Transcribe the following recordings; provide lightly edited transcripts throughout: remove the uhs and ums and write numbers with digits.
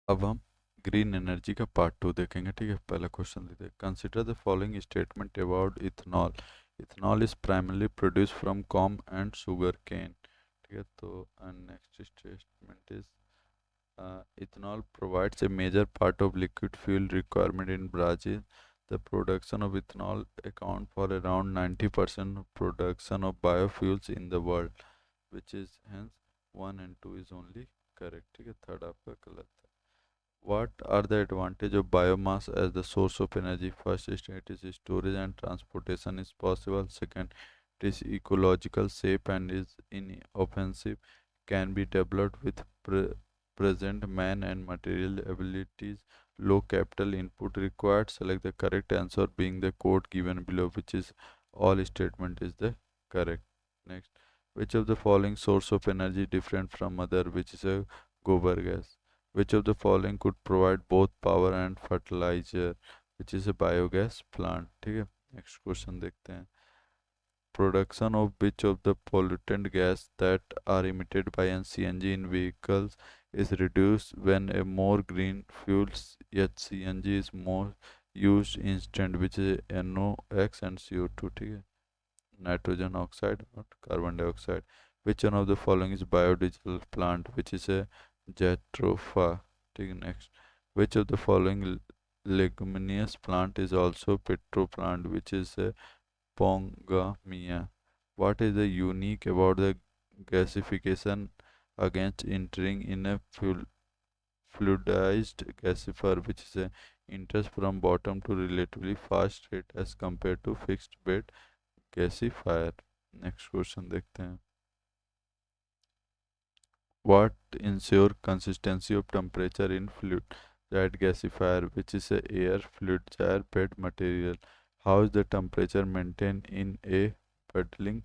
अब हम green energy का पार्ट 2 देखेंगे। ठीक है, पहला क्वेश्चन देते हैं। Consider the following statement about ethanol. Ethanol is primarily produce from corn and sugarcane. ठीक है, तो next statement is ethanol provides a major part of liquid fuel requirement in Brazil. The production of ethanol account for around 90% of production of biofuels in the world, which is hence 1 and 2 is only correct. ठीक है, third आपका गलत है। What are the advantage of biomass as the source of energy? First is it is storage and transportation is possible. Second, it is ecological, safe and is inoffensive. Can be developed with present man and material abilities. Low capital input required. Select the correct answer being the code given below, which is all statement is the correct. Next, which of the following source of energy different from other, which is a gobar gas? Which of the following could provide both power and fertilizer, which is a biogas plant? ठीक है, next question देखते हैं। Production of which of the pollutant gas that are emitted by CNG in vehicles is reduced when a more green fuels, yet CNG is more used instead, which is NOx and CO2. ठीक है, nitrogen oxide or carbon dioxide. Which one of the following is biodiesel plant, which is a jatropha? ठीक है, next. Which of the following leguminous plant is also petro plant, which is a pongamia? What is the unique about the gasification against entering in a fluidized gasifier, which is a interest from bottom to relatively fast rate as compared to fixed bed gasifier? Next question देखते हैं। What ensure consistency of temperature in fluid jet gasifier, which is a air fluid jar bed material? How is the temperature maintained in a puddling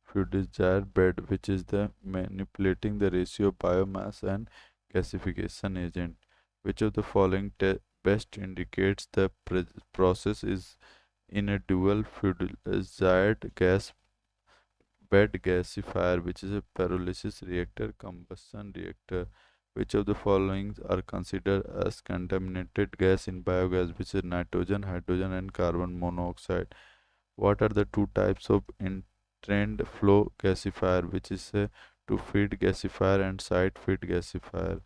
fluid jar bed, which is the manipulating the ratio of biomass and gasification agent? Which of the following best indicates the process is in a dual fluidized gas bed gasifier, which is a pyrolysis reactor, combustion reactor? Which of the following are considered as contaminated gas in biogas, which is nitrogen, hydrogen, and carbon monoxide? What are the two types of entrained flow gasifier, which is a to feed gasifier and side feed gasifier?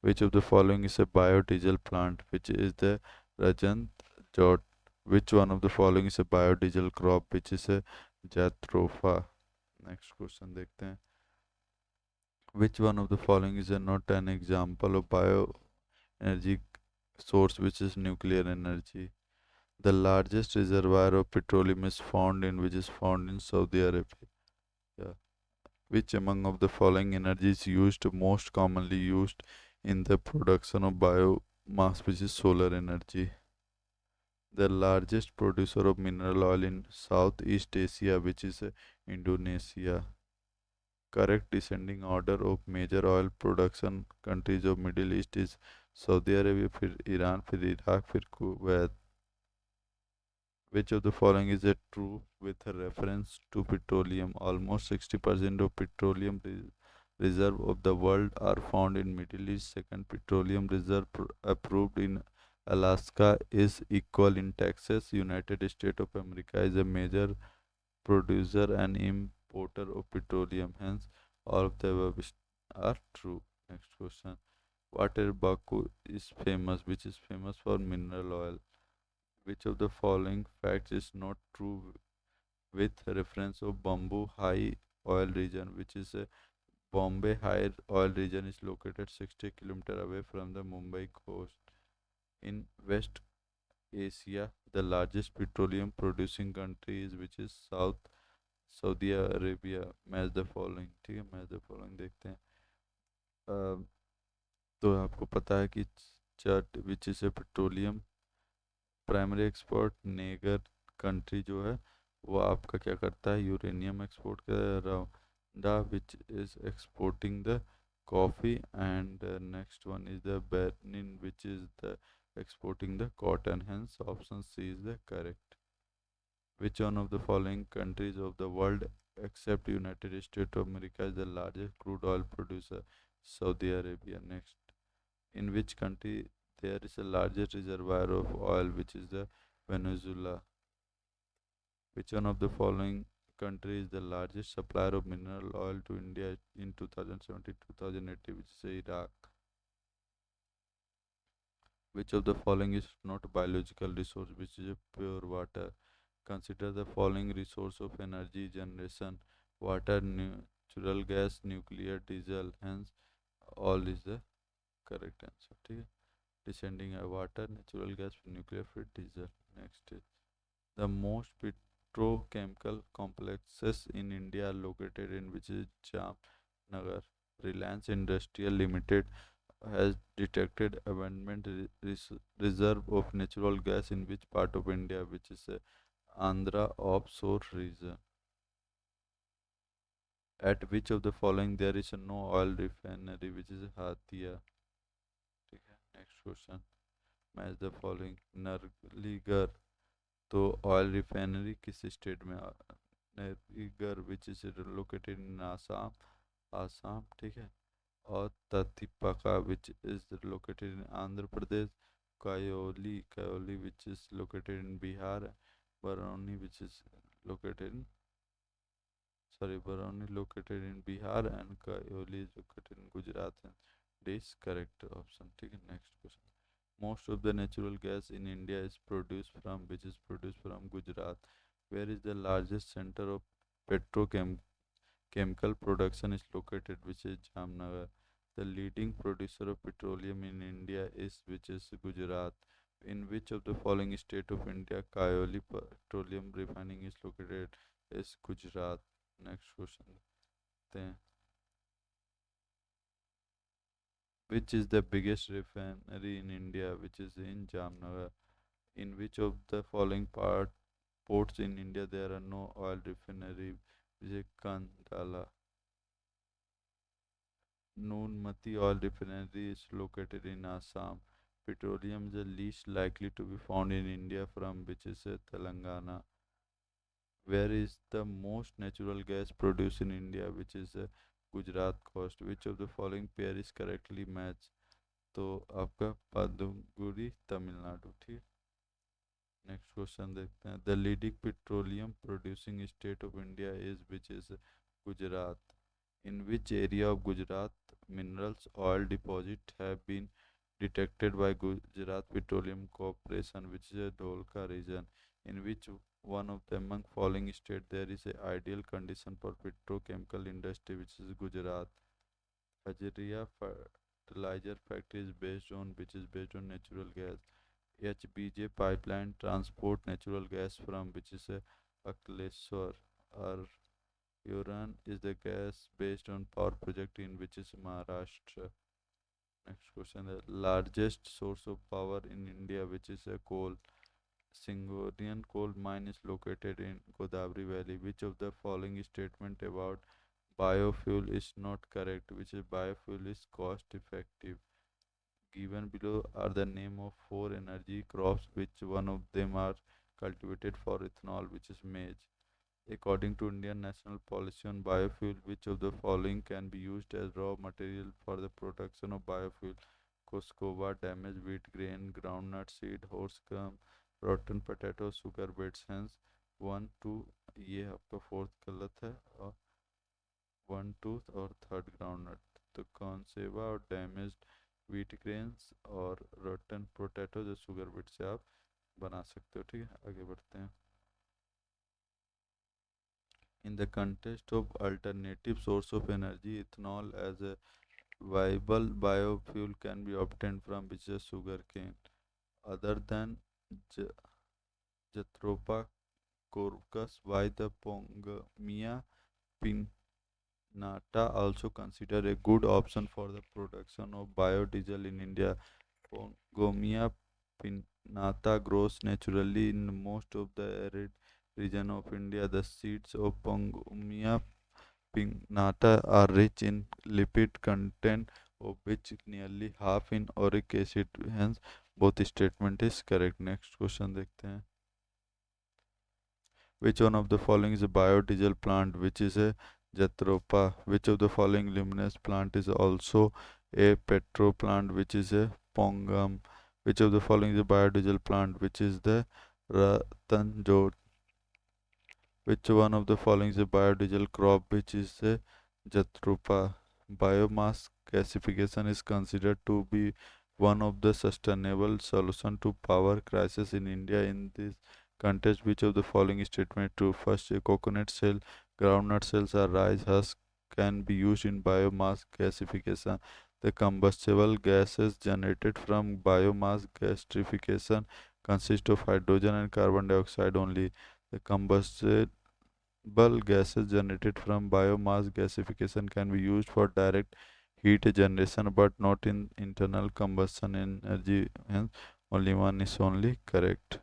Which of the following is a biodiesel plant, which is the Rajant Jot? Which one of the following is a biodiesel crop, which is a Jatropha? Next question देखते हैं। Which one of the following is not an example of bio energy source, which is nuclear energy? The largest reservoir of petroleum is found in, which is found in Saudi Arabia. Yeah. Which among of the following energy is used most commonly used in the production of biomass, which is solar energy? The largest producer of mineral oil in Southeast Asia, which is Indonesia? Correct descending order of major oil production countries of Middle East is Saudi Arabia, फिर Iran, फिर Iraq, फिर Kuwait. Which of the following is a true with a reference to petroleum? Almost 60% of petroleum reserve of the world are found in Middle East. Second, petroleum reserve approved in Alaska is equal in Texas. United States of America is a major producer and importer of petroleum. Hence, all of the above are true. Next question. Water Baku is famous, which is famous for mineral oil. Which of the following facts is not true with reference of Bamboo High Oil Region, which is a Bombay High Oil Region is located 60 km away from the Mumbai coast. In West Asia, the largest petroleum producing country is which is South Saudi Arabia. Match the following. ठीक है, match the following देखते हैं. तो आपको पता है कि Chad which is a petroleum primary export नेगर कंट्री जो है वो आपका क्या करता है, यूरेनियम एक्सपोर्ट कर रहा, which is exporting the coffee. And next one is the Benin which is the exporting the cotton. Hence option C is the correct. Which one of the following countries of the world except United States of America is the largest crude oil producer? Saudi Arabia. Next. In which country there is a largest reservoir of oil, which is the Venezuela? Which one of the following country is the largest supplier of mineral oil to India in 2017-2018, which is Iraq? Which of the following is not a biological resource, which is a pure water? Consider the following resource of energy generation: water, natural gas, nuclear, diesel. Hence, all is the correct answer. ठीक है? Descending a water, natural gas, nuclear, फिर diesel. Next is the most petrochemical complexes in India are located in which is Jamnagar. Reliance Industrial Limited has detected abundant reserve of natural gas in which part of India, which is Andhra offshore region. At which of the following there is no oil refinery, which is Hatia? ठीक है, next question. Match the following. Narligarh, तो oil refinery किस state में? Nargarh which is located in Assam, Assam, ठीक है। और Tatipaka which is located in Andhra Pradesh. Kayoli, Kayoli which is located in Bihar. Barauni which is located in, sorry, Barauni located in Bihar and Kayoli is located in Gujarat. And this correct option. ठीक है, next question. Most of the natural gas in India is produced from, which is produced from Gujarat. Where is the largest center of petrochemical production is located, which is Jamnagar. The leading producer of petroleum in India is, which is Gujarat. In which of the following state of India Kayoli petroleum refining is located? Is Gujarat. Next question देखते हैं. Which is the biggest refinery in India, which is in Jamnagar? In which of the following ports in India there are no oil refinery, which is Kandala? Noonmati oil refinery is located in Assam. Petroleum is the least likely to be found in India from, which is Telangana. Where is the most natural gas produced in India, which is Gujarat coast? Which of the following pair is correctly matched? तो आपका पादुगुरी तमिलनाडु. ठीक. Next question देखते हैं. The leading petroleum producing state of India is, which is Gujarat. In which area of Gujarat minerals oil deposit have been detected by Gujarat Petroleum Corporation, which is a Dholka region. In which one of the among following state there is a ideal condition for petrochemical industry, which is Gujarat. Hajaria fertilizer factory is based on, which is based on natural gas. HBJ pipeline transport natural gas from, which is a Akleshwar. Or Uran is the gas based on power project in which is Maharashtra. Next question: the largest source of power in India, which is a coal. Singorian coal mine is located in Godavari Valley. Which of the following statement about biofuel is not correct? Which is biofuel is cost effective. Given below are the name of 4 energy crops, which one of them are cultivated for ethanol, which is maize. According to Indian national policy on biofuel, which of the following can be used as raw material for the production of biofuel? Coscova, damaged wheat grain, groundnut seed, horse cum, rotten potato, sugar beets. Hence 1 2, ये आपका fourth गलत है, और 1 2 और third groundnut. तो कॉन्सेवा और damaged wheat grains और rotten potato जो शुगर बीट से आप बना सकते हो. ठीक है, आगे बढ़ते हैं. In the context of alternative source of energy, ethanol as a viable biofuel can be obtained from, which is sugar cane. Other than Jatropha corpus, why the Pongamia pinnata also considered a good option for the production of biodiesel in India? Pongamia pinnata grows naturally in most of the arid region of India. The seeds of Pongamia pinnata are rich in lipid content, of which nearly half in uric acid. Hence, both statement is correct. Next question देखते हैं. Which one of the following is a biodiesel plant, which is a Jatropha? Which of the following luminous plant is also A petro plant, which is a pongam. Which of the following is a biodiesel plant, which is the Ratanjot? Which one of the following is a biodiesel crop, which is a Jatrupa? Biomass gasification is considered to be one of the sustainable solution to power crisis in India. In this context, which of the following statement is true? First, a coconut shell, groundnut cells, or rice husk can be used in biomass gasification. The combustible gases generated from biomass gasification consist of hydrogen and carbon dioxide only. The combustible gases generated from biomass gasification can be used for direct heat generation but not in internal combustion energy. Hence, only one is only correct.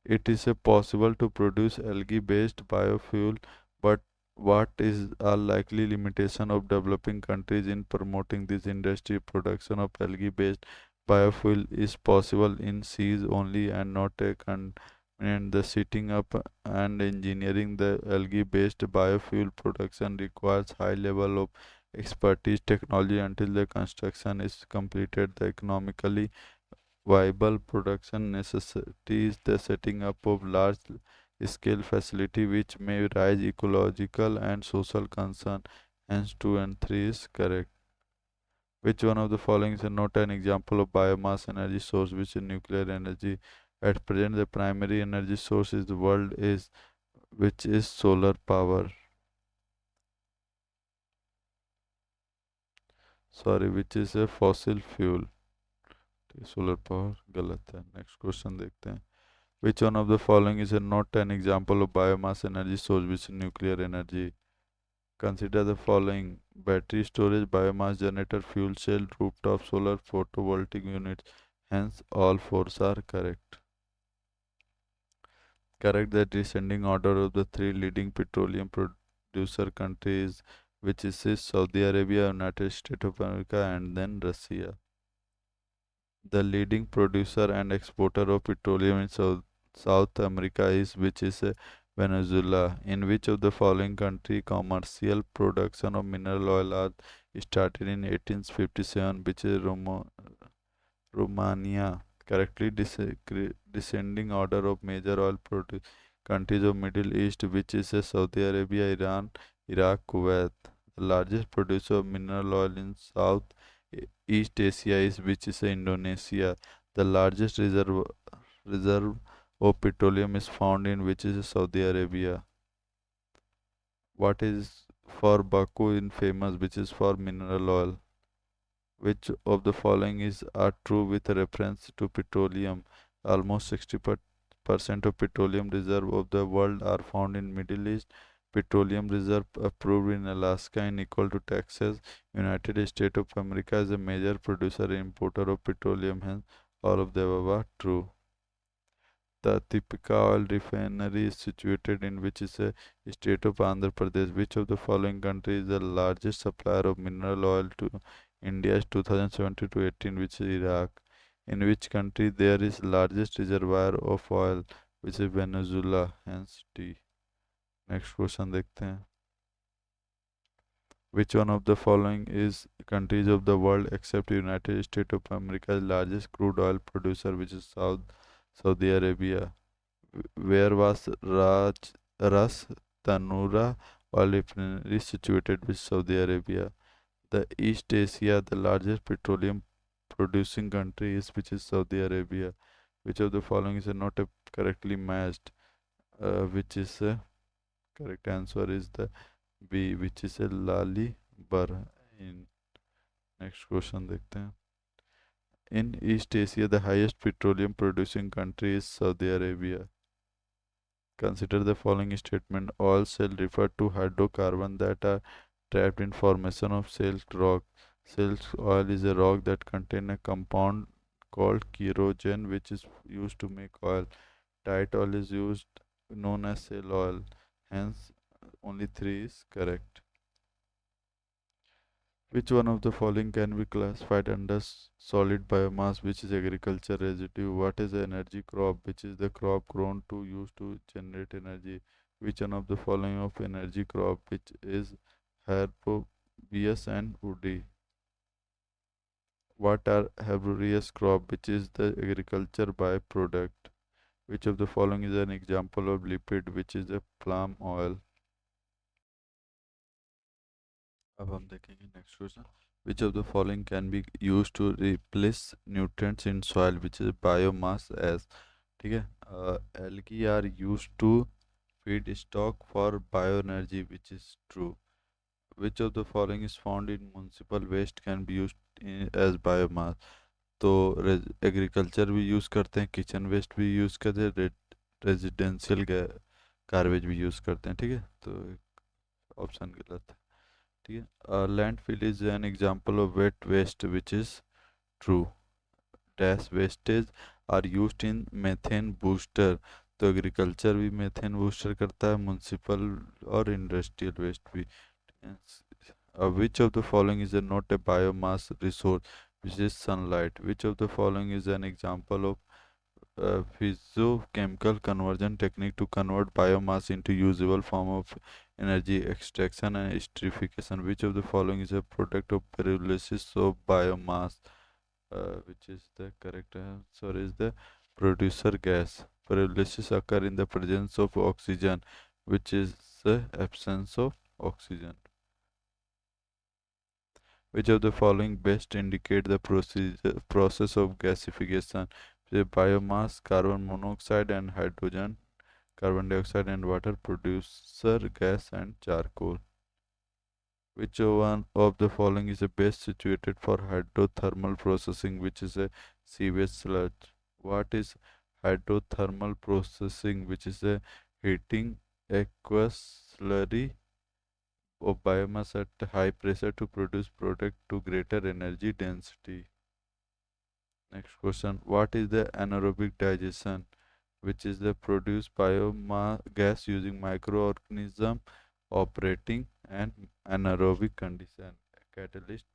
It is possible to produce algae-based biofuel, but what is a likely limitation of developing countries in promoting this industry? Production of algae-based biofuel is possible in seas only and not a and the setting up and engineering the algae-based biofuel production requires high level of expertise technology. Until the construction is completed, the economically viable production necessitates the setting up of large scale facility which may raise ecological and social concern. Hence 2 and 3 is correct. Which one of the following is not an example of biomass energy source, which is nuclear energy? At present, the primary energy source is the world is which is solar power. Sorry, which is a fossil fuel. Solar power गलत है. Next question देखते हैं. Which one of the following is not an example of biomass energy source, which is nuclear energy? Consider the following: battery storage, biomass generator, fuel cell, rooftop solar, photovoltaic units. Hence, all four are correct. Correct the descending order of the three leading petroleum producer countries, which is Saudi Arabia, United States of America, and then Russia. The leading producer and exporter of petroleum in South America is which is Venezuela. In which of the following country commercial production of mineral oil are started in 1857, which is Romania? Correctly descending order of major oil countries of Middle East, which is Saudi Arabia, Iran, Iraq, Kuwait. The largest producer of mineral oil in South East Asia is which is Indonesia. The largest reserve of petroleum is found in which is Saudi Arabia. What is for Baku in famous, which is for mineral oil? Which of the following is are true with reference to petroleum? Almost 60% of petroleum reserve of the world are found in Middle East. Petroleum reserve approved in Alaska and equal to Texas. United States of America is a major producer and importer of petroleum. Hence, all of the above are true. The Tipika oil refinery is situated in which is a state of Andhra Pradesh. Which of the following country is the largest supplier of mineral oil to India is 2017 to 18, which is Iraq. In which country there is largest reservoir of oil, which is Venezuela, hence D. Next question देखते हैं. Which one of the following is countries of the world except United States of America's largest crude oil producer, which is Saudi Arabia? Where was Ras Tanura oil refinery situated with Saudi Arabia? The East Asia, the largest petroleum producing country is which is Saudi Arabia. Which of the following is not correctly matched? Which is correct answer is the B, which is a Lali Bar. In next question देखते हैं. In East Asia, the highest petroleum producing country is Saudi Arabia. Consider the following statement: all shell refer to hydrocarbon that are trapped in formation of shale rock. Shale oil is a rock that contains a compound called kerosene, which is used to make oil. Tight oil is used known as shale oil. Hence, only 3 is correct. Which one of the following can be classified under solid biomass, which is agriculture residue? What is energy crop, which is the crop grown to use to generate energy? Which one of the following of energy crop, which is herbaceous and woody. What are herbaceous crop, which is the agriculture byproduct? Which of the following is an example of lipid, which is the palm oil? अब हम देखेंगे next question. Which of the following can be used to replace nutrients in soil, which is biomass as? ठीक है. Algae are used to feed stock for bioenergy, which is true. Which of the following is found in municipal waste can be used as biomass? तो agriculture भी use करते हैं, kitchen waste भी use करते हैं, residential garbage भी use करते हैं. ठीक है, तो ऑप्शन गलत है. ठीक है. Landfill is an example of wet waste, which is true. Dash wastage are used in methane booster. तो एग्रीकल्चर भी मेथेन बूस्टर करता है, म्यूनसिपल और इंडस्ट्रियल वेस्ट भी. Which of the following is not a biomass resource, which is sunlight? Which of the following is an example of physiochemical conversion technique to convert biomass into usable form of energy extraction and esterification? Which of the following is a product of pyrolysis of biomass? Which is the correct answer is the producer gas. Pyrolysis occur in the presence of oxygen, which is the absence of oxygen. Which of the following best indicate the process of gasification? The biomass, carbon monoxide and hydrogen, carbon dioxide and water, producer gas and charcoal. Which one of the following is the best situated for hydrothermal processing, which is a sewage sludge? What is hydrothermal processing, which is a heating aqueous slurry of biomass at high pressure to produce product to greater energy density. Next question. What is the anaerobic digestion, which is the produced biomass gas using microorganism operating and anaerobic condition? Catalyst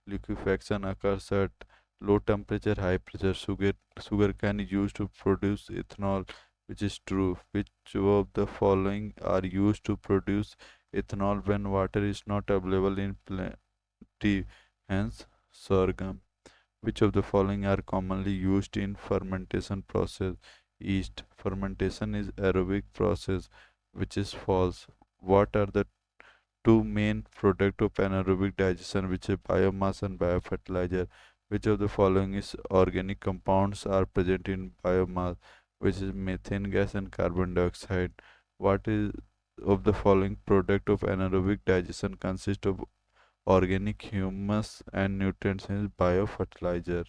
liquefaction occurs at low temperature, high pressure. Sugar can used to produce ethanol, which is true. Which of the following are used to produce ethanol when water is not available in plenty? Hence, sorghum. Which of the following are commonly used in fermentation process? Yeast. Fermentation is aerobic process, which is false. What are the two main products of anaerobic digestion, which is biomass and biofertilizer? Which of the following is organic compounds are present in biomass, which is methane gas and carbon dioxide? What is of the following product of anaerobic digestion consists of organic humus and nutrients is biofertilizer?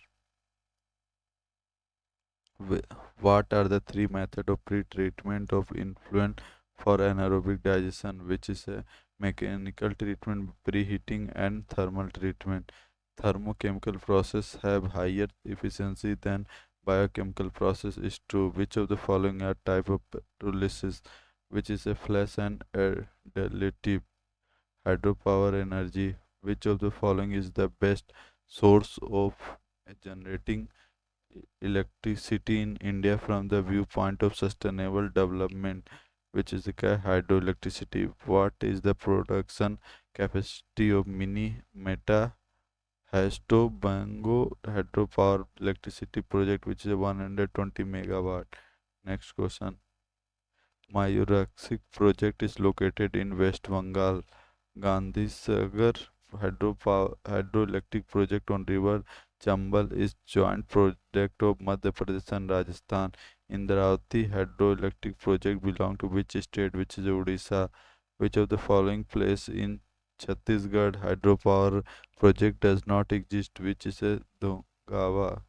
What are the three methods of pre-treatment of influent for anaerobic digestion, which is a mechanical treatment, preheating and thermal treatment? Thermochemical process have higher efficiency than biochemical process is true. Which of the following are type of pyrolysis, which is a flash and additive hydropower energy? Which of the following is the best source of generating electricity in India from the viewpoint of sustainable development, which is the hydroelectricity? What is the production capacity of mini Meta Hasto Bango hydropower electricity project, which is 120 megawatt? Next question. Mayuraksik project is located in West Bengal. Gandhi Sagar hydroelectric project on river Chambal is joint project of Madhya Pradesh and Rajasthan. Indravati hydroelectric project belong to which state, which is Odisha? Which of the following place in Chhattisgarh hydropower project does not exist, which is a Dongava?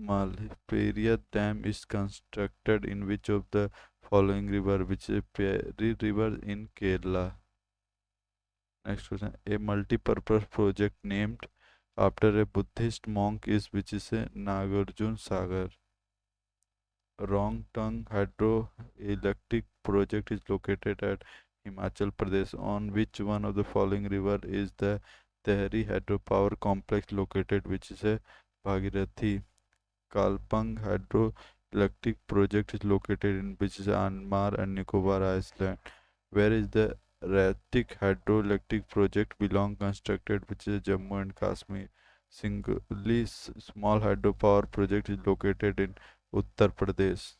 Malperia Dam is constructed in which of the following river, which is Peri River in Kerala? Next question. A multi-purpose project named after a Buddhist monk is which is a Nagarjun Sagar. Rongtung hydroelectric project is located at Himachal Pradesh. On which one of the following river is the Tehri hydropower complex located, which is a Bhagirathi? Kalpang hydroelectric project is located in which is Anmar and Nicobar Island. Where is the Ratik hydroelectric project belong constructed, which is Jammu and Kashmir. Singly small hydropower project is located in Uttar Pradesh.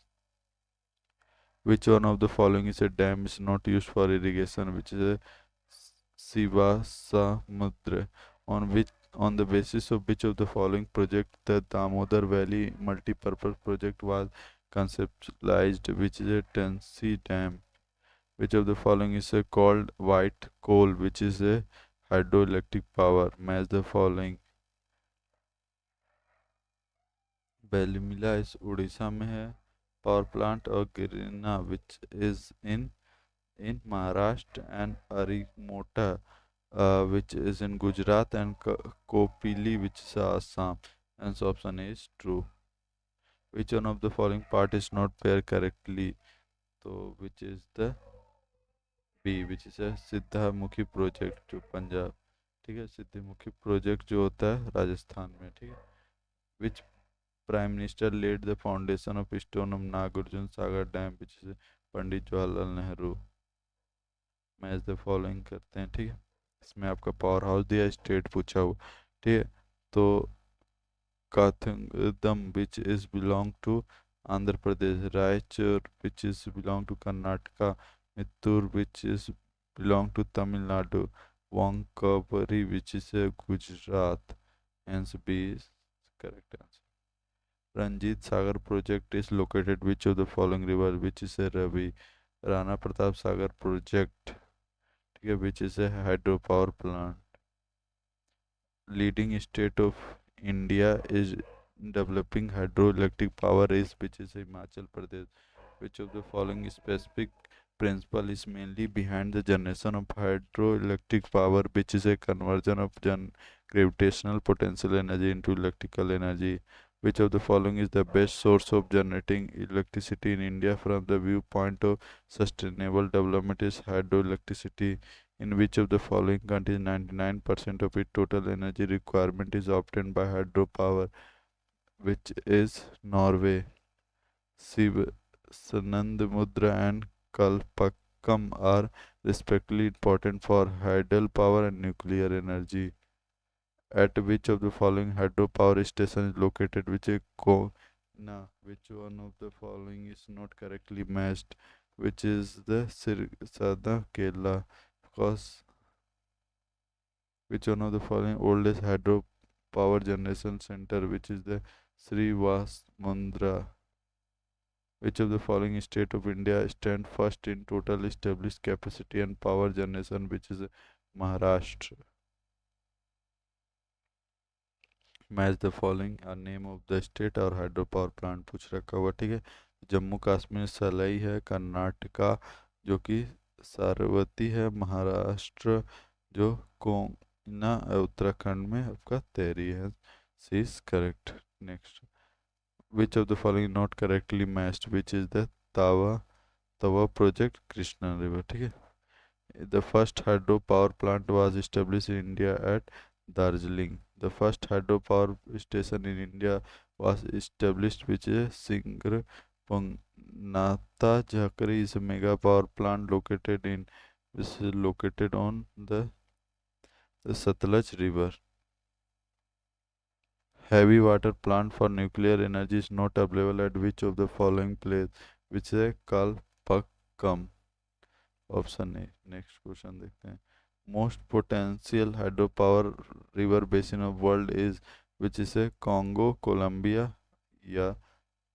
Which one of the following is a dam is not used for irrigation, which is a Sivasamudra? On the basis of which of the following project the Damodar Valley multi-purpose project was conceptualized, which is a Tensi Dam? Which of the following is called white coal, which is a hydroelectric power? Match the following. Balimela इस उड़ीसा में है power plant, और Girna which is in Maharashtra, and अरिमोटा which is in Gujarat, and Kopili which is Assam. And so option A is true. Which one of the following part is not paired correctly? So which is the B, which is a Siddhamukhi project जो पंजाब, ठीक है, सिद्धिमुखी project जो होता है राजस्थान में, ठीक है. Which Prime Minister laid the foundation of stone of Nagarjuna Sagar Dam, which is Pandit Jawaharlal Nehru. Match the following करते हैं, ठीक है. इसमें आपका पावर हाउस दिया, स्टेट पूछा हुआ, ठीक है. तो Kothagudem which is belong to Andhra Pradesh, Raichur which is belong to Karnataka, Mettur which is belong to Tamil Nadu, Wanakbori which is Gujarat. Hence B is correct answer. Ranjit Sagar project is located which of the following river, which is a Ravi. Rana Pratap Sagar project, ठीक है, which is a hydropower plant. Leading state of India is developing hydroelectric power is, which is Himachal Pradesh. Which of the following specific principle is mainly behind the generation of hydroelectric power, which is a conversion of gravitational potential energy into electrical energy? Which of the following is the best source of generating electricity in India from the viewpoint of sustainable development is hydroelectricity? In which of the following countries 99% of its total energy requirement is obtained by hydropower? Which is Norway. Siv Sanandamudra and Kalpakkam are respectively important for hydel power and nuclear energy. At which of the following hydropower station is located which is which one of the following is not correctly matched? Which is the Sirsada Kerala? Because which one of the following oldest hydropower generation center, which is the Srivasmundra? Which of the following state of India stand first in total established capacity and power generation, which is Maharashtra? Match the following a name of the state और hydro power plant पूछ रखा हुआ, ठीक है. जम्मू कश्मीर सलाई है, कर्नाटका जो कि सारवती है, महाराष्ट्र जो कोयना, उत्तराखंड में आपका तेरी है. C is correct. Next. Which of the following not correctly matched? Which is the Tawa Tawa project Krishna river, ठीक है. The first hydropower plant was established in India at Darjeeling. The first hydropower station in India was established, which is Singrapangnatha Jhakri is a mega power plant located on the Satluj River. Heavy water plant for nuclear energy is not available at which of the following place? Which is Kalpakkam. Option A. Next question देखते हैं. Most potential hydropower river basin of world is, which is A Congo, Colombia या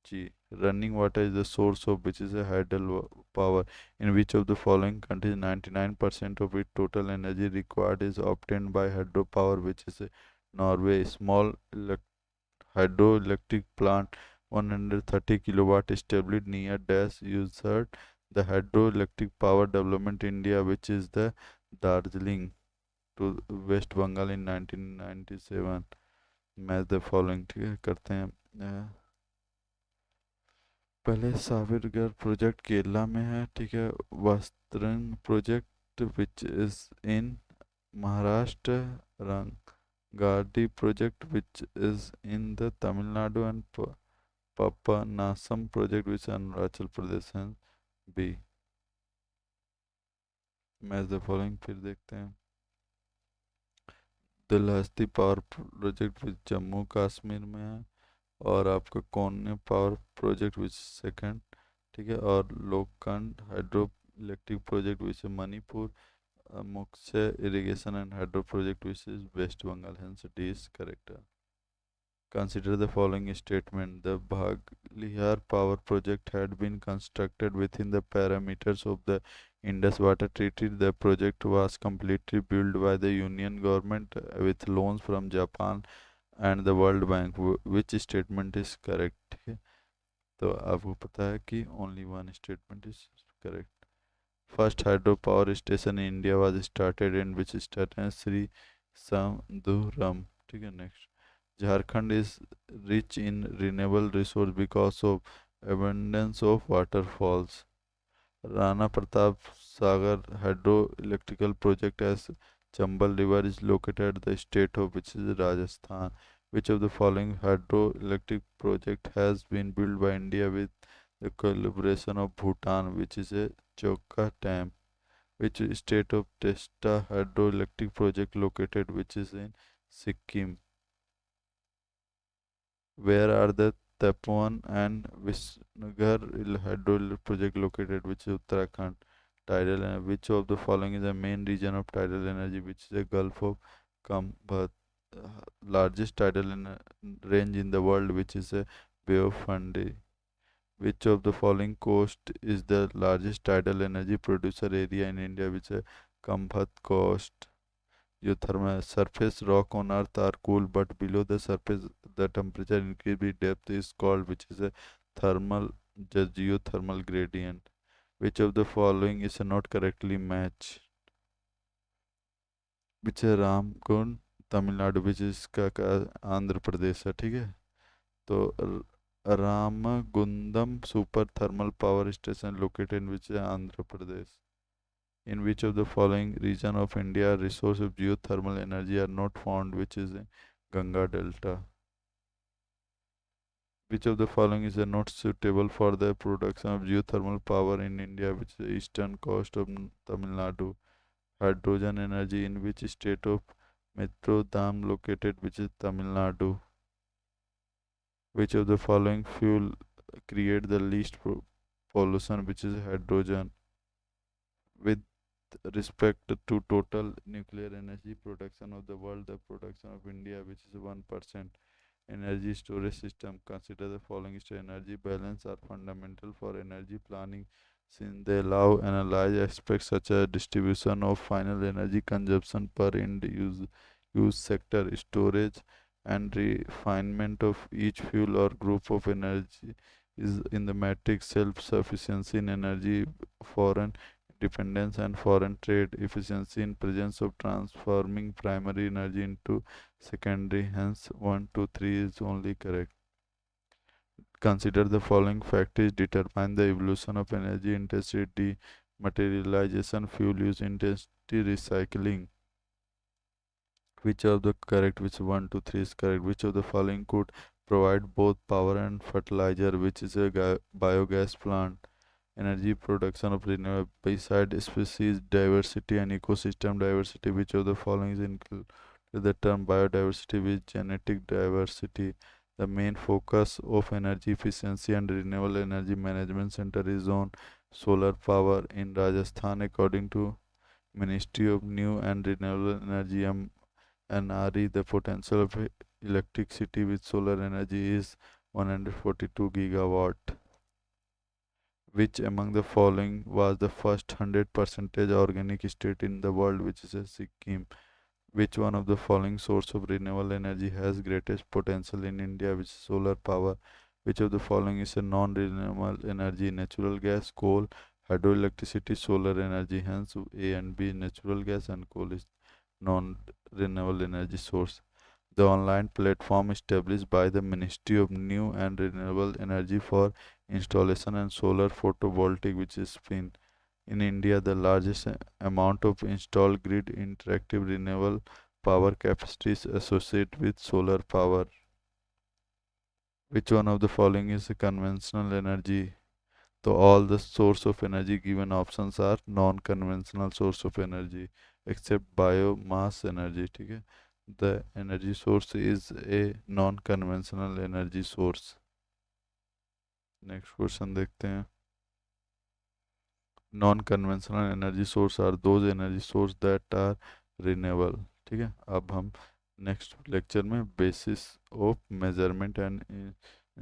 जी. Running water is the source of which is a hydel power. In which of the following countries 99% of it total energy required is obtained by hydro power, which is A Norway. Small hydroelectric plant 130 kilowatt established near dash used the hydroelectric power development India, which is the Darjeeling to West Bengal in 1997. Match the following, ठीक है, करते हैं. पहले साविरगर project Kerala में है, ठीक है. वस्त्रंग project which is in Maharashtra. रंगाडी project which is in the Tamil Nadu, and Papanasam project which is Arunachal Pradesh. B. Match the following फिर देखते हैं। Dulhasti power project which Jammu Kashmir में है, और आपका कौन पावर प्रोजेक्ट विच सेकंड, ठीक है, और लोकंड hydro electric project which Manipur, मुख्य irrigation and hydro project which is West Bengal, hence D is correct. Consider the following statement. The Bhaglihar power project had been constructed within the parameters of the Indus Water Treaty. The project was completely built by the Union government with loans from Japan and the World Bank. Which statement is correct? ठीक है, तो आपको पता है कि only one statement is correct. First hydropower station in India was started in which state? Sri Samduram. ठीक है, next. Jharkhand is rich in renewable resource because of abundance of waterfalls. Rana Pratap Sagar hydroelectrical project as Chambal River is located at the state of which is Rajasthan. Which of the following hydroelectric project has been built by India with the collaboration of Bhutan, which is a Chokka Dam? Which state of Testa hydroelectric project located, which is in Sikkim? Where are the Tapovan and Visnagar hydroelectric project located, which is Uttarakhand? Tidal energy. Which of the following is the main region of tidal energy, which is the Gulf of Kambhat? Largest range in the world, which is a Bay of Fundy. Which of the following coast is the largest tidal energy producer area in India, which is Kambhat coast? Geothermal. Surface rock on Earth are cool, but below the surface, the temperature increase with depth is called, which is a thermal geothermal gradient. Which of the following is not correctly matched? Which is Ramkund, Tamil Nadu, which is Andhra Pradesh है, ठीक है, तो Ramagundam super thermal power station located in which Andhra Pradesh. In which of the following region of India resources of geothermal energy are not found, which is in Ganga Delta? Which of the following is not suitable for the production of geothermal power in India, which is the eastern coast of Tamil Nadu? Hydrogen energy in which state of Metro Dam located, which is Tamil Nadu? Which of the following fuel create the least pollution, which is hydrogen? With respect to total nuclear energy production of the world, the production of India, which is 1%. Energy storage system. Consider the following. Energy balance are fundamental for energy planning since they allow analyze aspects such as distribution of final energy consumption per end use sector, storage and refinement of each fuel or group of energy is in the matrix self-sufficiency in energy, foreign dependence and foreign trade, efficiency in presence of transforming primary energy into secondary, hence 1, 2, 3 is only correct. Consider the following factors determine the evolution of energy intensity, materialization, fuel use intensity, recycling. Which of the correct, which 1, 2, 3 is correct? Which of the following could provide both power and fertilizer, which is a biogas plant? Energy production of renewable beside species diversity and ecosystem diversity. Which of the following is included the term biodiversity with genetic diversity? The main focus of energy efficiency and renewable energy management center is on solar power in Rajasthan. According to Ministry of New and Renewable Energy NRE, the potential of electricity with solar energy is 142 gigawatt. Which among the following was the first 100% organic state in the world, which is a Sikkim? Which one of the following source of renewable energy has greatest potential in India, which is solar power? Which of the following is a non-renewable energy? Natural gas, coal, hydroelectricity, solar energy. Hence A and B, natural gas and coal is non-renewable energy source. The online platform established by the Ministry of New and Renewable Energy for installation and solar photovoltaic, which is SPIN. In India, the largest amount of installed grid interactive renewable power capacity is associated with solar power. Which one of the following is a conventional energy? तो all the source of energy given options are non-conventional source of energy except biomass energy, ठीक है. The energy source is a non-conventional energy source. Next question देखते हैं. Non-conventional energy source are those energy source that are renewable. ठीक है. अब हम next lecture में basis of measurement and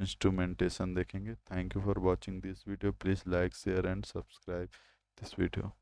instrumentation देखेंगे. Thank you for watching this video. Please like share and subscribe this video.